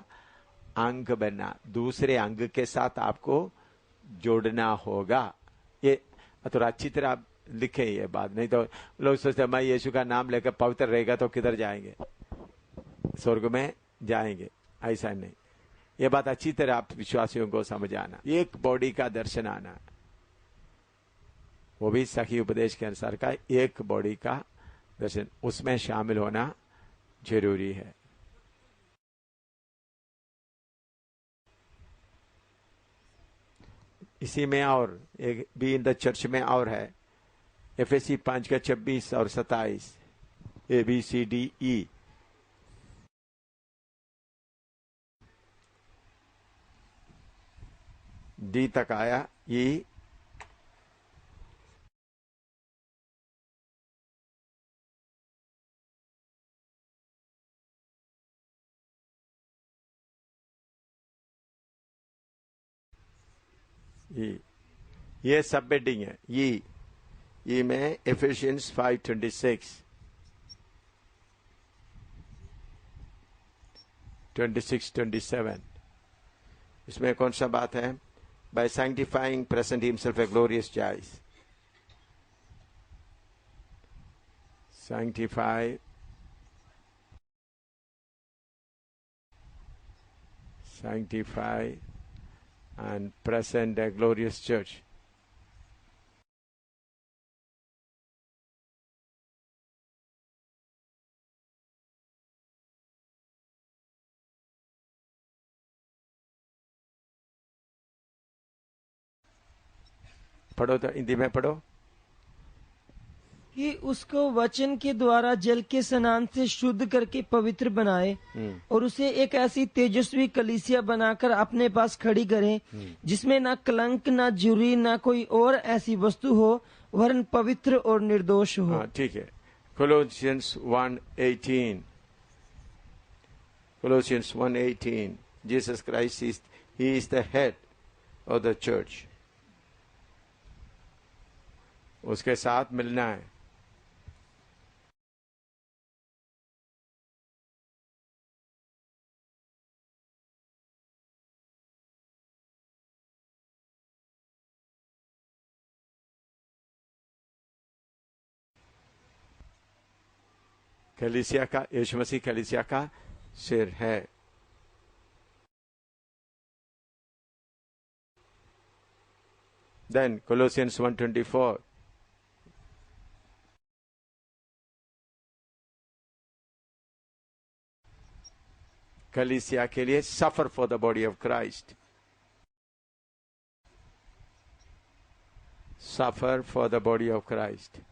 अंग बनना, दूसरे अंग के साथ आपको जोड़ना होगा। ये थोड़ा अच्छी तरह लिखे ये बात, नहीं तो लोग सोचते मैं यीशु का नाम लेकर पवित्र रहेगा तो किधर जाएंगे? स्वर्ग में जाएंगे। ऐसा नहीं, ये बात अच्छी तरह आप विश्वासियों को समझ आना। एक बॉडी का दर्शन आना, वो भी सही उपदेश के अनुसार का एक बॉडी का दर्शन, उसमें शामिल होना जरूरी है। इसी में और एक बी इन द चर्च में और है, एफएसी 5 का 26 और 27, ABCDE। डी तक आया। ई ये सब बेडिंग है। ये में एफिशिएंस 5:26, 26-27, इसमें कौन सा बात है? By sanctifying present himself a glorious choice. Sanctify, and present a glorious church. पढ़ो तो हिंदी में पढ़ो। कि उसको वचन के द्वारा जल के स्नान से शुद्ध करके पवित्र बनाए और उसे एक ऐसी तेजस्वी कलीसिया बनाकर अपने पास खड़ी करे जिसमें ना कलंक, ना जुरी, ना कोई और ऐसी वस्तु हो, वरन पवित्र और निर्दोष हो। हाँ ठीक है। Colossians 1:18, Colossians 1:18, Jesus Christ he is the head of the church. उसके साथ मिलना है। कलीसिया का, यीशु मसीह कलीसिया का सिर है। Then Colossians 1:24, कलीसिया के लिए suffer for the body of Christ, suffer for the body of Christ.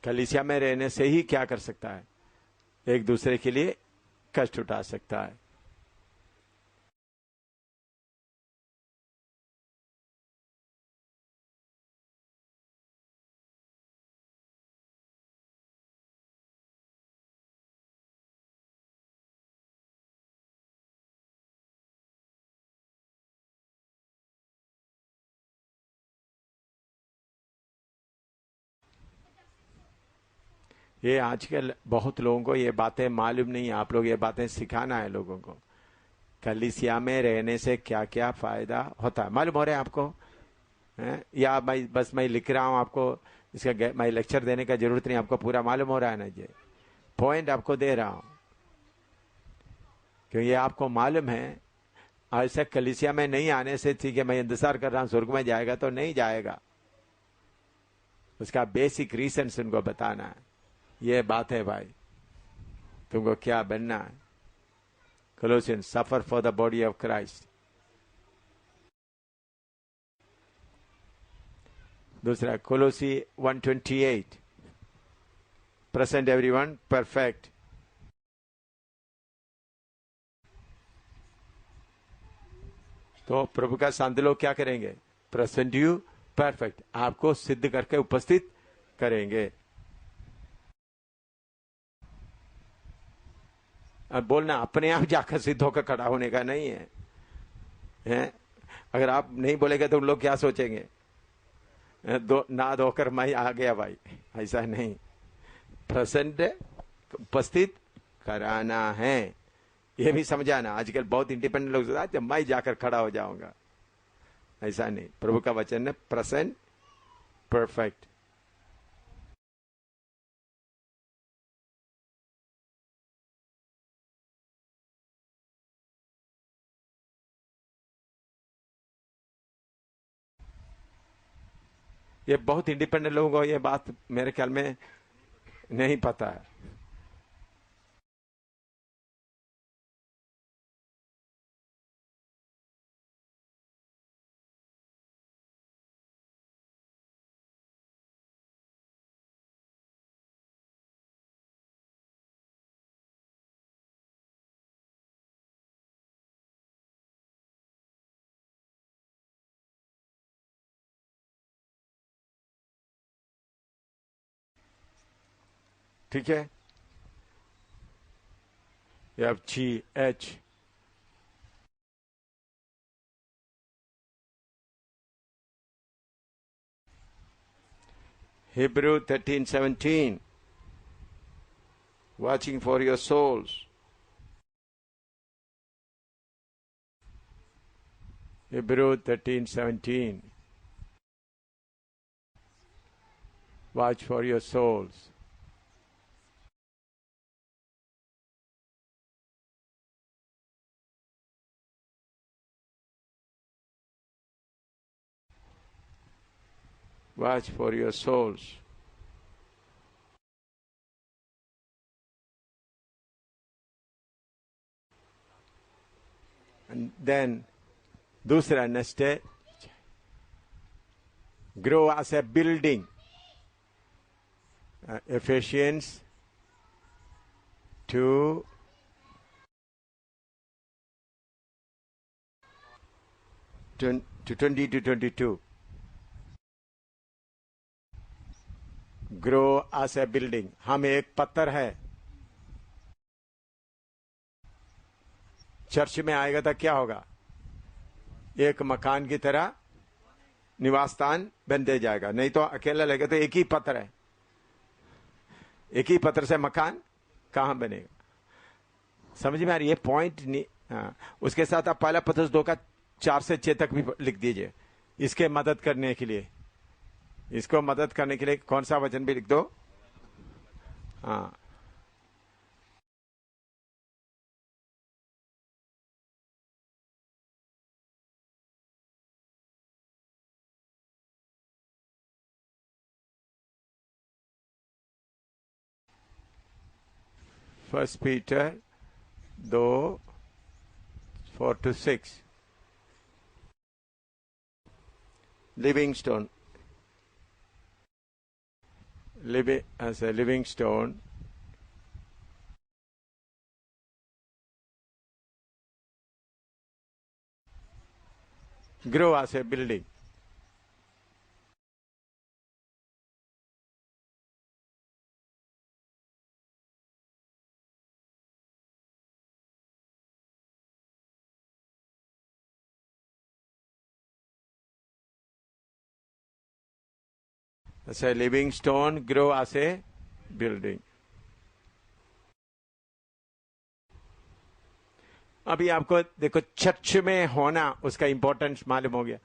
कलीसिया में रहने से ही क्या कर सकता है? एक दूसरे के लिए कष्ट उठा सकता है। ये आजकल बहुत लोगों को ये बातें मालूम नहीं है। आप लोग ये बातें सिखाना है लोगों को। कलीसिया में रहने से क्या क्या फायदा होता है मालूम हो रहा है आपको? या मैं लिख रहा हूं आपको, इसका मैं लेक्चर देने का जरूरत नहीं, आपको पूरा मालूम हो रहा है ना? ये पॉइंट आपको दे रहा हूं क्योंकि ये आपको मालूम है। ऐसे कलीसिया में नहीं आने से ठीक है, मैं इंतजार कर रहा हूं स्वर्ग में जाएगा, तो नहीं जाएगा। उसका बेसिक रीजन उनको बताना है। ये बात है भाई, तुमको क्या बनना है। Colossians, suffer for the body of Christ. दूसरा कोलोसी 1:28, present everyone perfect. तो प्रभु का संत लोग क्या करेंगे? प्रेजेंट यू परफेक्ट, आपको सिद्ध करके उपस्थित करेंगे। अब बोलना अपने आप जाकर सिद्ध होकर खड़ा होने का नहीं है, हैं? अगर आप नहीं बोलेंगे तो उन लोग क्या सोचेंगे? ना धोकर मैं आ गया भाई, ऐसा नहीं। प्रेजेंट उपस्थित कराना है, ये भी समझाना। आजकल बहुत इंडिपेंडेंट लोग सोचते हैं मैं जाकर खड़ा हो जाऊंगा, ऐसा नहीं। प्रभु का वचन है प्रेजेंट परफेक्ट। ये बहुत इंडिपेंडेंट लोगों को ये बात मेरे ख्याल में नहीं पता है। ठीक है, you have GH. Hebrew 13:17, watching for your souls. Hebrew 13:17. Watch for your souls. Watch for your souls. And then, दूसरा नेक्स्ट है grow as a building. Ephesians 2 to 20 to 22. Grow as a building. हम एक पत्थर है. Church में आएगा तो क्या होगा? एक मकान की तरह निवास स्थान बनते जाएगा. नहीं तो अकेला लगेगा तो एक ही पत्थर है. एक ही पत्थर से मकान कहां बनेगा? समझ में आ रही है पॉइंट? नहीं. हाँ. उसके साथ आप पहला पत्रस 2 का 4 से 6 तक भी लिख दीजिए. इसके मदद करने के लिए, इसको मदद करने के लिए कौन सा वचन भी लिख दो. हाँ. First Peter 2 4 to 6. Livingstone. As a living stone, grow as a building. As a living stone, grow as a building. अभी आपको देखो चर्च में होना उसका इंपॉर्टेंस मालूम हो गया.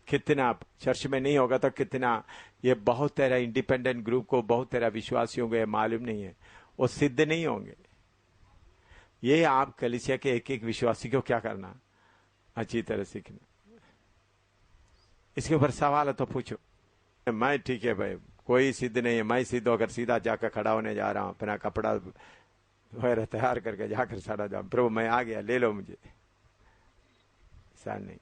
कितना आप चर्च में नहीं होगा तो कितना ये बहुत तेरा इंडिपेंडेंट ग्रुप को, बहुत तेरा विश्वासियों को ये मालूम नहीं है, वो सिद्ध नहीं होंगे. ये आप कलीसिया के एक एक विश्वासी को क्या करना, अच्छी तरह सीखना. इसके ऊपर सवाल है तो पूछो. मैं ठीक है भाई, कोई सिद्ध नहीं है, मैं सिद्ध होकर सीधा जाकर खड़ा होने जा रहा हूं, अपना कपड़ा वगैरह तैयार करके जाकर सारा जाऊं, प्रभु मैं आ गया, ले लो मुझे. ऐसा नहीं.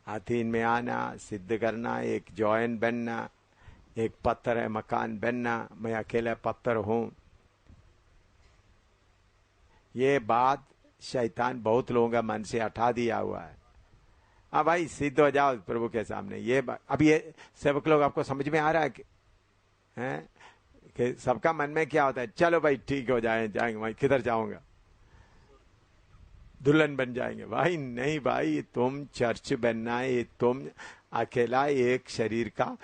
अधीन में आना, सिद्ध करना, एक जॉइन बनना, एक पत्थर है मकान बनना, मैं अकेला पत्थर हूं. ये बात शैतान बहुत लोगों का मन से हटा दिया हुआ है. हाँ भाई सिद्ध हो जाओ प्रभु के सामने. ये अब ये सेवक लोग आपको समझ में आ रहा है कि सबका मन में क्या होता है, चलो भाई ठीक हो जाएंगे, मैं किधर जाऊंगा, दुल्हन बन जाएंगे. भाई नहीं भाई, तुम चर्च बनना है, तुम अकेला एक शरीर का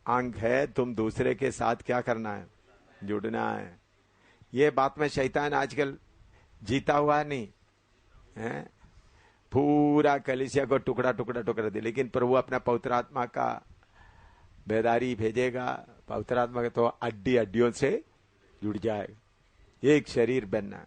अंग है, तुम दूसरे के साथ क्या करना है, जुड़ना है. ये बात में शैतान आजकल जीता हुआ नहीं है. पूरा कलीसिया को टुकड़ा टुकड़ा टुकड़ा दे, लेकिन प्रभु अपना पवित्र आत्मा का बेदारी भेजेगा. पवित्र आत्मा के तो हड्डी हड्डियों से जुड़ जाएगा, एक शरीर बनना.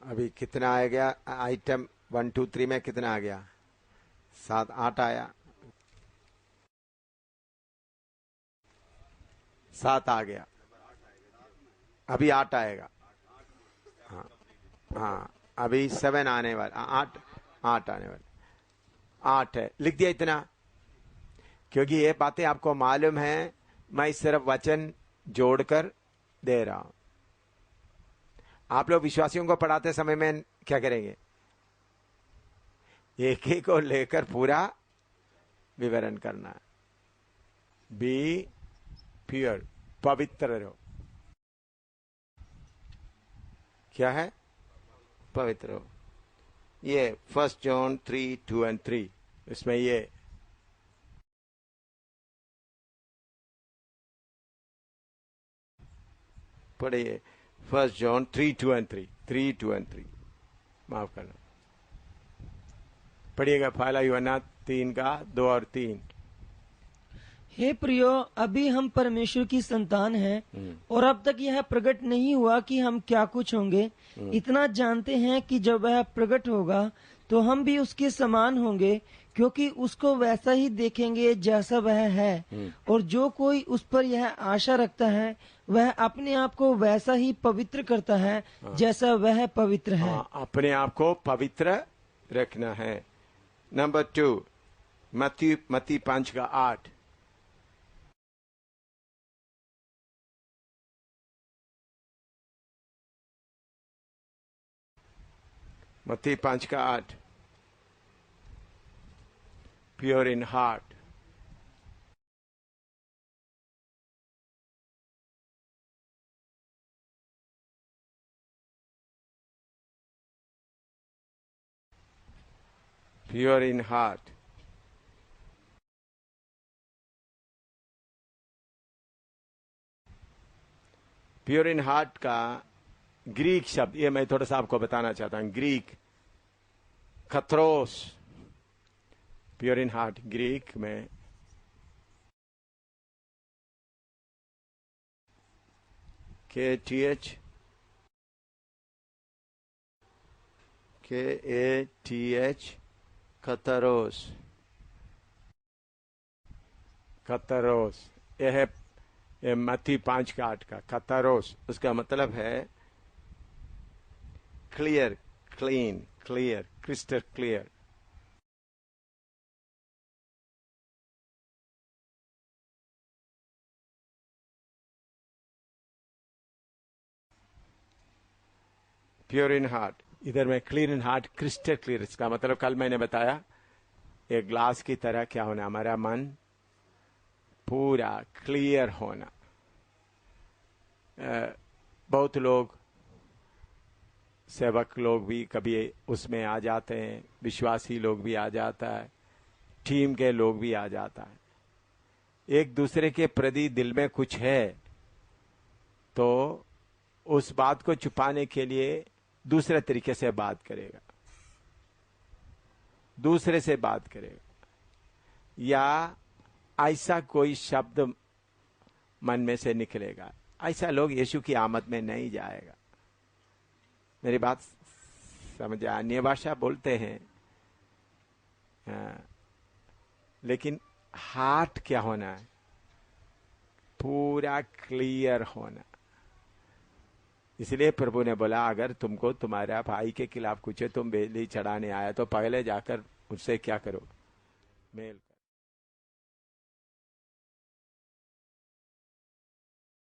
अभी कितना आ गया आइटम 1 2 3 में कितना आ गया, 7 8 आया, 7 आ गया, अभी 8 आएगा. हाँ हाँ, अभी 7 आने वाला, 8 आने वाला. 8 है, लिख दिया इतना, क्योंकि ये बातें आपको मालूम है. मैं सिर्फ वचन जोड़कर दे रहा हूं. आप लोग विश्वासियों को पढ़ाते समय में क्या करेंगे, एक ही को लेकर पूरा विवरण करना. बी प्योर, पवित्र रहो. क्या है, पवित्र हो. ये 1 जॉन 3:2-3 इसमें ये पढ़िए 1 जॉन 3:2-3 माफ करना पढ़िएगा। पहला यूहन्ना 3:2 और 3। हे प्रियो, अभी हम परमेश्वर की संतान हैं और अब तक यह प्रकट नहीं हुआ कि हम क्या कुछ होंगे। इतना जानते हैं कि जब वह प्रकट होगा तो हम भी उसके समान होंगे, क्योंकि उसको वैसा ही देखेंगे जैसा वह है। और जो कोई उस पर यह आशा रखता है वह अपने आप को वैसा ही पवित्र करता है जैसा वह पवित्र है। अपने आप को पवित्र रखना है। नंबर 2 मत्ती 5:8। मत्ती 5:8 pure in heart. Pure in heart. Pure in heart का ग्रीक शब्द, ये मैं थोड़ा सा आपको बताना चाहता हूं। ग्रीक कथरोस, प्योर इन हार्ट ग्रीक में KTH कथरोस। कथरोस यह है मत्ती 5:8 का कथरोस। उसका मतलब है clear, clean, clear, crystal clear. Pure in heart, इधर में clean in heart, crystal clear. इसका मतलब कल मैंने बताया एक ग्लास की तरह क्या होना, हमारा मन पूरा क्लियर होना। बहुत लोग, सेवक लोग भी कभी उसमें आ जाते हैं, विश्वासी लोग भी आ जाता है, टीम के लोग भी आ जाता है। एक दूसरे के प्रति दिल में कुछ है तो उस बात को छुपाने के लिए दूसरे तरीके से बात करेगा, दूसरे से बात करेगा, या ऐसा कोई शब्द मन में से निकलेगा। ऐसा लोग यीशु की आमद में नहीं जाएगा। मेरी बात समझ, अन्य भाषा बोलते हैं लेकिन हार्ट क्या होना है, पूरा क्लियर होना। इसलिए प्रभु ने बोला अगर तुमको तुम्हारा भाई के खिलाफ कुछ है, तुम बेली चढ़ाने आया तो पहले जाकर उससे क्या करो, मेल